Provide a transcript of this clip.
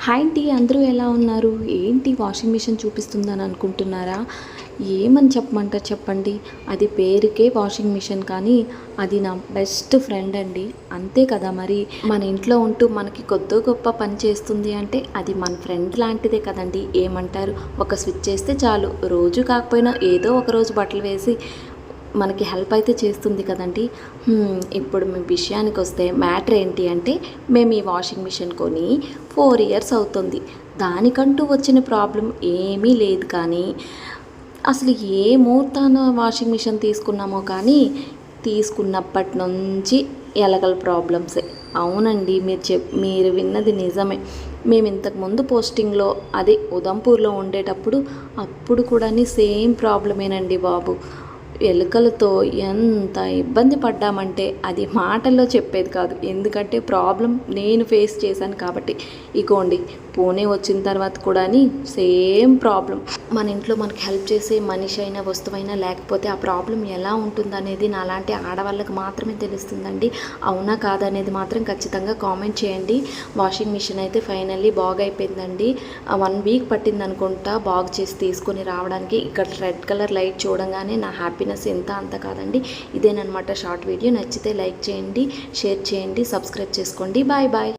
Hi అండి, అందరూ ఎలా ఉన్నారు? ఏంటి వాషింగ్ మిషన్ చూపిస్తుందని అనుకుంటున్నారా? ఏమని చెప్పమంటారు చెప్పండి. అది పేరుకే వాషింగ్ మిషన్, కానీ అది నా బెస్ట్ ఫ్రెండ్ అండి. అంతే కదా మరి. మన ఇంట్లో ఉంటూ మనకి కొద్దో గొప్ప పని చేస్తుంది అంటే అది మన ఫ్రెండ్ లాంటిదే కదండి. ఏమంటారు? ఒక స్విచ్ చేస్తే చాలు, రోజు కాకపోయినా ఏదో ఒక రోజు బట్టలు వేసి మనకి హెల్ప్ అయితే చేస్తుంది కదండి. ఇప్పుడు మీ విషయానికి వస్తే మ్యాటర్ ఏంటి అంటే, మేము ఈ వాషింగ్ మిషన్ కొని 4 ఇయర్స్ అవుతుంది. దానికంటూ వచ్చిన ప్రాబ్లం ఏమీ లేదు, కానీ అసలు ఏ ముహూర్తాన వాషింగ్ మిషన్ తీసుకున్నామో కానీ తీసుకున్నప్పటి నుంచి ఎలకల ప్రాబ్లమ్సే. అవునండి, మీరు విన్నది నిజమే. మేము ఇంతకుముందు పోస్టింగ్లో అదే ఉదంపూర్లో ఉండేటప్పుడు అప్పుడు కూడా సేమ్ ప్రాబ్లమేనండి బాబు. ఎలుకలతో ఎంత ఇబ్బంది పడ్డామంటే అది మాటల్లో చెప్పేది కాదు. ఎందుకంటే ప్రాబ్లం నేను ఫేస్ చేశాను కాబట్టి. ఇగోండి, పూణే వచ్చిన తర్వాత కూడా సేమ్ ప్రాబ్లం. మన ఇంట్లో మనకి హెల్ప్ చేసే మనిషి అయినా వస్తువైనా లేకపోతే ఆ ప్రాబ్లం ఎలా ఉంటుందనేది నాలాంటి ఆడవాళ్ళకి మాత్రమే తెలుస్తుందండి. అవునా కాదనేది మాత్రం ఖచ్చితంగా కామెంట్ చేయండి. వాషింగ్ మిషన్ అయితే ఫైనల్లీ బాగైపోయిందండి. 1 వీక్ పట్టింది అనుకుంటా బాగు చేసి తీసుకొని రావడానికి. ఇక్కడ రెడ్ కలర్ లైట్ చూడంగానే నా హ్యాపీనెస్ ఎంత అంత కాదండి. ఇదేనమాట షార్ట్ వీడియో. నచ్చితే లైక్ చేయండి, షేర్ చేయండి, సబ్స్క్రైబ్ చేసుకోండి. Bye bye.